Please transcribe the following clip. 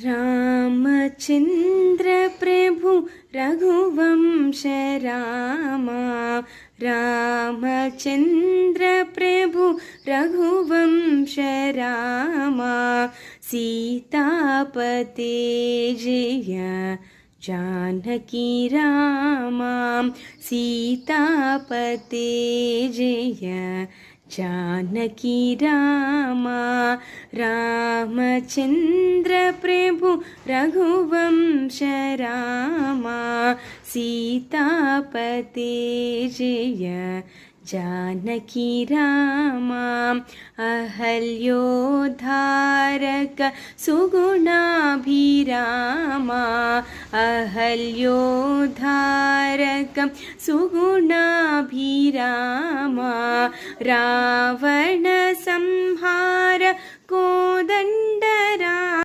रामचन्द्र प्रभु रघुवंश रामा, रामचन्द्र प्रभु रघुवंश रामा, सीतापते जय जानकी रामा, सीतापते जय जानकी रामा, रामचन्द्र प्रभु रघुवंश रामा, सीतापते जय जानकी रामा, अहल्योद्धारक सुगुणाभिरामा, अहल्योद्धारक सुगुणाभिरामा, रावण संहार कोदण्ड